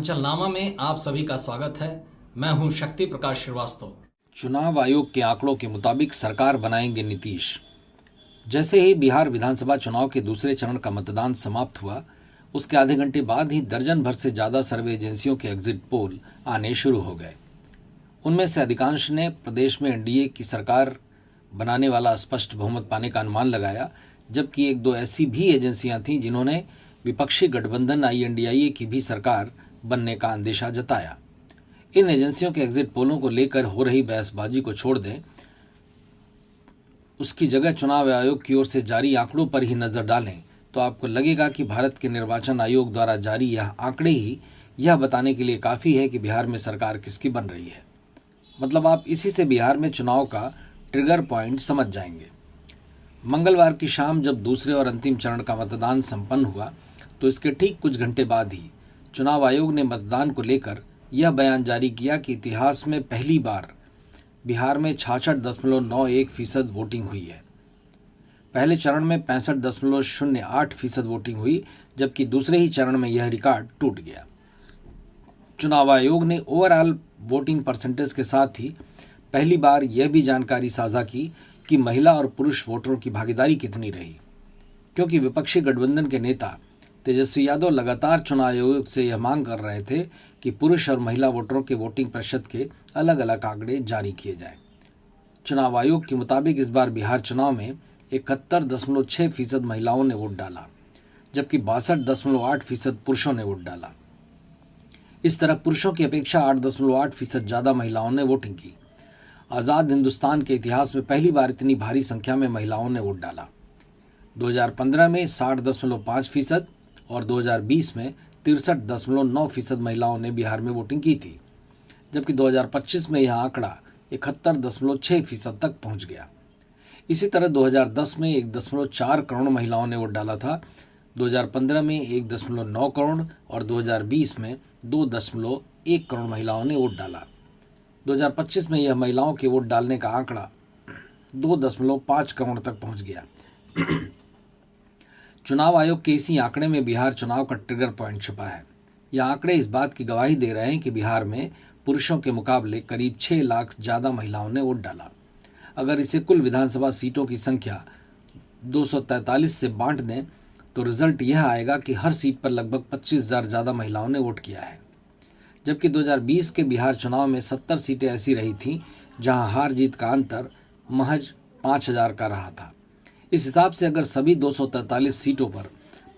अंचलनामा में आप सभी का स्वागत है। मैं हूं शक्ति प्रकाश श्रीवास्तव। चुनाव आयोग के आंकड़ों के मुताबिक सरकार बनाएंगे नीतीश। जैसे ही बिहार विधानसभा चुनाव के दूसरे चरण का मतदान समाप्त हुआ, उसके आधे घंटे बाद ही दर्जन भर से ज़्यादा सर्वे एजेंसियों के एग्जिट पोल आने शुरू हो गए। उनमें से अधिकांश ने प्रदेश में एनडीए की सरकार बनाने वाला स्पष्ट बहुमत पाने का अनुमान लगाया, जबकि एक दो ऐसी भी एजेंसियां थीं जिन्होंने विपक्षी गठबंधन INDIA की भी सरकार बनने का अंदेशा जताया। इन एजेंसियों के एग्जिट पोलों को लेकर हो रही बहसबाजी को छोड़ दें, उसकी जगह चुनाव आयोग की ओर से जारी आंकड़ों पर ही नजर डालें तो आपको लगेगा कि भारत के निर्वाचन आयोग द्वारा जारी यह आंकड़े ही यह बताने के लिए काफ़ी है कि बिहार में सरकार किसकी बन रही है। मतलब आप इसी से बिहार में चुनाव का ट्रिगर पॉइंट समझ जाएंगे। मंगलवार की शाम जब दूसरे और अंतिम चरण का मतदान संपन्न हुआ तो इसके ठीक कुछ घंटे बाद ही चुनाव आयोग ने मतदान को लेकर यह बयान जारी किया कि इतिहास में पहली बार बिहार में 66.91% वोटिंग हुई है। पहले चरण में 65.08% वोटिंग हुई, जबकि दूसरे ही चरण में यह रिकॉर्ड टूट गया। चुनाव आयोग ने ओवरऑल वोटिंग परसेंटेज के साथ ही पहली बार यह भी जानकारी साझा की कि महिला और पुरुष वोटरों की भागीदारी कितनी रही, क्योंकि विपक्षी गठबंधन के नेता तेजस्वी यादव लगातार चुनाव आयोग से यह मांग कर रहे थे कि पुरुष और महिला वोटरों के वोटिंग प्रतिशत के अलग अलग आंकड़े जारी किए जाएं। चुनाव आयोग के मुताबिक इस बार बिहार चुनाव में 71.6% महिलाओं ने वोट डाला, जबकि 62.8% पुरुषों ने वोट डाला। इस तरह पुरुषों की अपेक्षा 8.8% ज़्यादा महिलाओं ने वोटिंग की। आज़ाद हिंदुस्तान के इतिहास में पहली बार इतनी भारी संख्या में महिलाओं ने वोट डाला। 2015 में 60.5% और 2020 में 63.9% महिलाओं ने बिहार में वोटिंग की थी, जबकि 2025 में यह आंकड़ा 71.6% तक पहुंच गया। इसी तरह 2010 में 1.4 करोड़ महिलाओं ने वोट डाला था, 2015 में 1.9 करोड़ और 2020 में 2.1 करोड़ महिलाओं ने वोट डाला। 2025 में यह महिलाओं के वोट डालने का आंकड़ा 2.5 करोड़ तक पहुंच गया। चुनाव आयोग के इसी आंकड़े में बिहार चुनाव का ट्रिगर पॉइंट छुपा है। यह आंकड़े इस बात की गवाही दे रहे हैं कि बिहार में पुरुषों के मुकाबले करीब 6 लाख ज़्यादा महिलाओं ने वोट डाला। अगर इसे कुल विधानसभा सीटों की संख्या 243 से बांट दें तो रिजल्ट यह आएगा कि हर सीट पर लगभग 25,000 ज़्यादा महिलाओं ने वोट किया है, जबकि 2020 के बिहार चुनाव में 70 सीटें ऐसी रही थीं जहां हार जीत का अंतर महज 5,000 का रहा था। इस हिसाब से अगर सभी 243 सीटों पर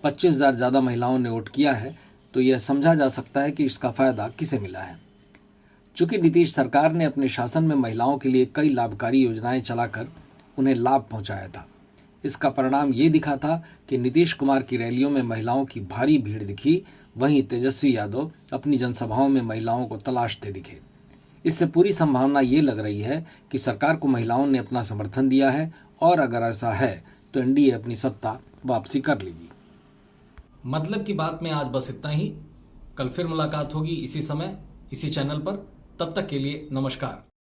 25,000 ज़्यादा महिलाओं ने वोट किया है तो यह समझा जा सकता है कि इसका फायदा किसे मिला है। चूंकि नीतीश सरकार ने अपने शासन में महिलाओं के लिए कई लाभकारी योजनाएं चलाकर उन्हें लाभ पहुंचाया था, इसका परिणाम ये दिखा था कि नीतीश कुमार की रैलियों में महिलाओं की भारी भीड़ दिखी, वहीं तेजस्वी यादव अपनी जनसभाओं में महिलाओं को तलाशते दिखे। इससे पूरी संभावना ये लग रही है कि सरकार को महिलाओं ने अपना समर्थन दिया है और अगर ऐसा है तो एनडीए अपनी सत्ता वापसी कर लेगी। मतलब की बात में आज बस इतना ही। कल फिर मुलाकात होगी इसी समय, इसी चैनल पर। तब तक के लिए नमस्कार।